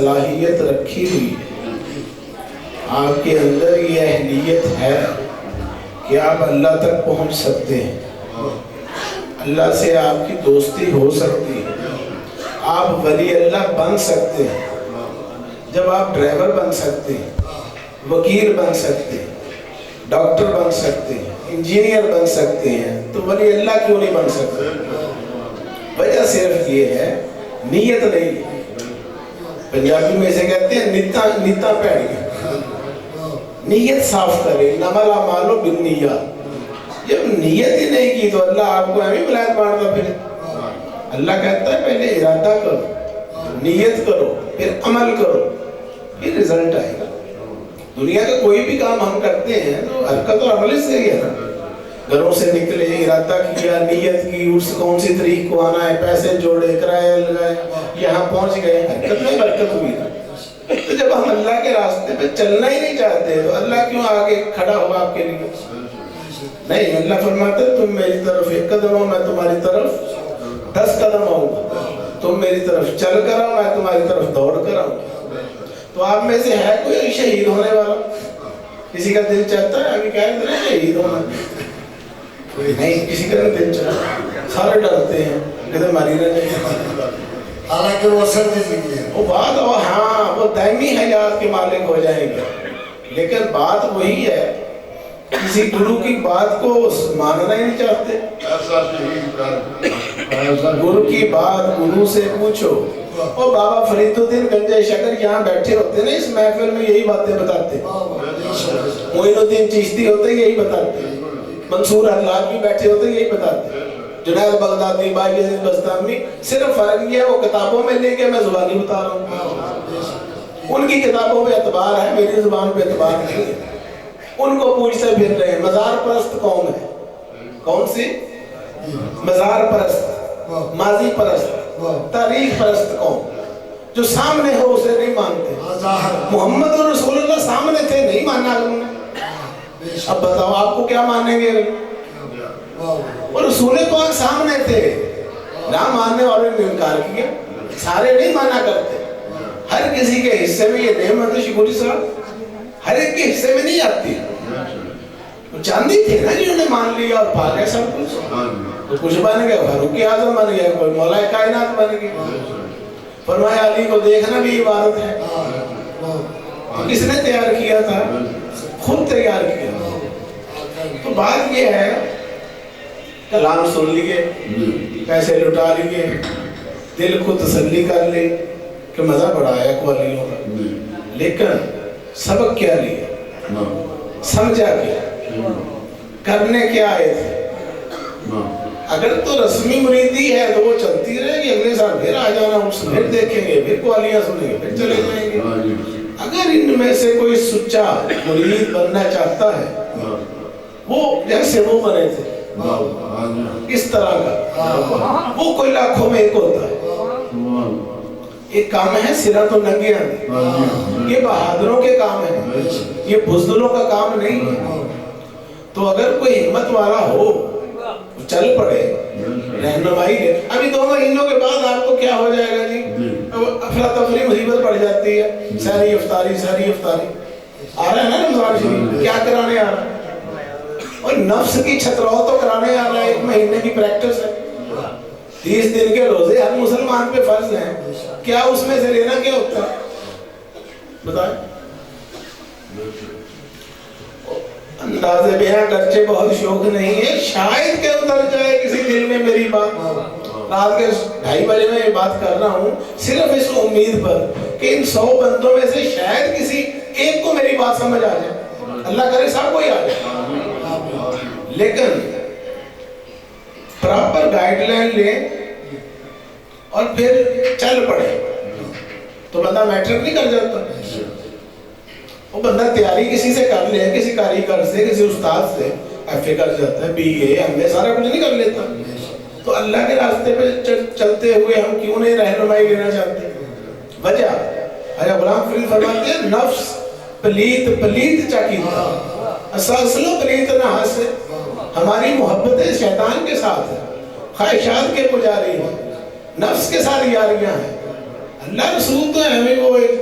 صلاحیت رکھی ہوئی ہے، آپ کے اندر یہ اہلیت ہے کہ آپ اللہ تک پہنچ سکتے ہیں، اللہ سے آپ کی دوستی ہو سکتی ہے، آپ ولی اللہ بن سکتے ہیں۔ جب آپ ڈرائیور بن سکتے ہیں، وکیل بن سکتے ہیں، ڈاکٹر بن سکتے ہیں، انجینئر بن سکتے ہیں، تو ولی اللہ کیوں نہیں بن سکتے؟ وجہ صرف یہ ہے نیت نہیں ہے۔ پنجابی میں اسے کہتے ہیں نیتا پیڑ گیا، نیت صاف کرے، انما الاعمال بالنیات۔ جب نیت ہی نہیں کی تو اللہ آپ کو ہمیں ولایت بانٹتا پھر۔ اللہ کہتا ہے پہلے ارادہ کرو، نیت کرو، پھر عمل کرو، پھر رزلٹ آئے گا۔ دنیا کا کوئی بھی کام ہم کرتے ہیں تو حرکت اور عمل سے ہی ہے نا۔ گھروں سے نکلے، ارادہ کیا، نیت کی، اس کون سی تاریخ کو آنا ہے، پیسے جوڑے، کرایہ لگائے، یہاں پہنچ گئے، حرکت میں برکت ہوئی نا۔ تو جب ہم اللہ کے راستے پہ چلنا ہی نہیں چاہتے تو اللہ کیوں آگے کھڑا ہوا آپ کے لیے؟ نہیں، اللہ فرماتے تم میری طرف 1 قدم ہو، میں تمہاری طرف 10 قدم آؤں، تم میری طرف چل کر آؤ، میں تمہاری طرف دوڑ کر آؤں۔ تو آپ میں سے ہے کوئی شہید ہونے والا؟ کسی کا دل چاہتا ہے ابھی کیا ہے شہید ہونا؟ نہیں، کسی کا دل چاہتا، سارے ڈرتے ہیں کہ ماری نہ جائے، حالانکہ وہ اثر دے دیجیے وہ بات ہاں وہ دائمی حیات کے مالک ہو جائیں گے، لیکن بات وہی ہے، کسی گرو کی بات کو ماننا ہی نہیں چاہتے۔ گرو کی بات گرو سے پوچھو۔ وہ بابا فرید الدین گنجے شکر یہاں بیٹھے ہوتے نا اس محفل میں، یہی باتیں بتاتے۔ معین الدین چشتی ہوتے یہی بتاتے، منصور حلال بھی بیٹھے ہوتے یہی بتاتے، جنید بغدادی، بائی یزید بستامی۔ صرف فرق یہ ہے وہ کتابوں میں لے کے میں زبانی بتا رہا ہوں، ان کی کتابوں پہ اعتبار ہے، میری زبان پہ اعتبار نہیں ہے۔ ان کو پوچھتے پھر رہے ہیں، مزار پرست قوم ہے۔ کون سی؟ مزار پرست، ماضی پرست، تاریخ پرست قوم، جو سامنے ہو اسے نہیں مانتے۔ محمد رسول اللہ سامنے تھے، نہیں مانا انہوں نے۔ اب بتاؤ آپ کو کیا مانیں گے؟ اور رسول پاک سامنے تھے، نہ ماننے والے نے انکار کیا، سارے نہیں مانا کرتے۔ ہر کسی کے حصے میں یہ نعمت شکوری صاحب ہر ایک کے حصے میں نہیں آتی۔ چاندی تھے نا جنہوں نے مان لیا اور پا گئے سب کچھ، تو کچھ بن گیا، فاروق اعظم بن گیا، کوئی مولا کائنات بن گیا۔ فرمایا علی کو دیکھنا بھی عبادت ہے۔ تو کس نے تیار کیا تھا؟ خود تیار کیا۔ تو بات یہ ہے، کلام سن لیے، پیسے لٹا لیے، دل کو تسلی کر لی کہ مزہ بڑا آیا قوالیوں کا، لیکن سبق کیا لیا؟ سمجھا کیا؟ کرنے کیا آئے تھے؟ اگر تو رسمی مریدی ہے تو وہ چلتی رہے گی، اگلے سال پھر آ جانا، اس پھر دیکھیں گے، پھر قوالیاں سنیں گے، پھر چلے جائیں گے۔ اگر ان میں سے کوئی سچا مرید بننا چاہتا ہے، وہ جیسے وہ بنے تھے اس طرح کا، وہ کوئی لاکھوں میں ایک ہوتا ہے۔ ایک کام ہے سیرت و ننگے آنے، یہ بہادروں کے کام ہے، یہ بزدلوں کا کام نہیں ہے۔ تو اگر کوئی ہمت والا ہو چل پڑے، رہنمائی ہے۔ ابھی 2 مہینوں کے بعد آپ کو کیا ہو جائے گا جی؟ افراتفری مصیبت پڑ جاتی ہے، سحری افطاری سحری افطاری آ رہا ہے نا رمضان شریف، کیا کرانے آ رہا ہے؟ اور نفس کی چھتراؤ تو کرانے آ رہا ہے، 1 مہینے کی پریکٹس ہے، 30 دن کے روزے ہر مسلمان پہ فرض ہیں، کیا اس میں سے لینا کیا ہوتا ہے بتائیں؟ اندازے بیاں گرچہ بہت شوق نہیں ہے، شاید کہ اتر جائے کسی دل میں میری بات۔ رات کے 2:30 بجے میں یہ بات کر رہا ہوں صرف اس امید پر کہ ان 100 بندوں میں سے شاید کسی ایک کو میری بات سمجھ آ جائے، اللہ کرے سب کو ہی آ جائے، لیکن پراپر گائیڈ لائن لیں اور پھر چل پڑے تو بندہ میٹرک نہیں کر جاتا۔ وہ بندہ تیاری کسی سے کر لے، کسی کاریگر سے، کسی استاد سے، ایف اے کر جاتا ہے، بی اے ایم اے سارا کچھ نہیں کر لیتا۔ تو اللہ کے راستے پہ چلتے ہوئے ہم کیوں نہیں رہنمائی لینا چاہتے؟ وجہ غلام فرید فرماتے ہیں، نفس پلیت پلیت چاکیتا اساسلو پلیت نہ ہنسے۔ ہماری محبتیں شیطان کے ساتھ ہیں، خواہشات کے پجاری ہیں، نفس کے ساتھ یاریاں ہیں۔ اللہ رسول تو ہمیں وہ ایک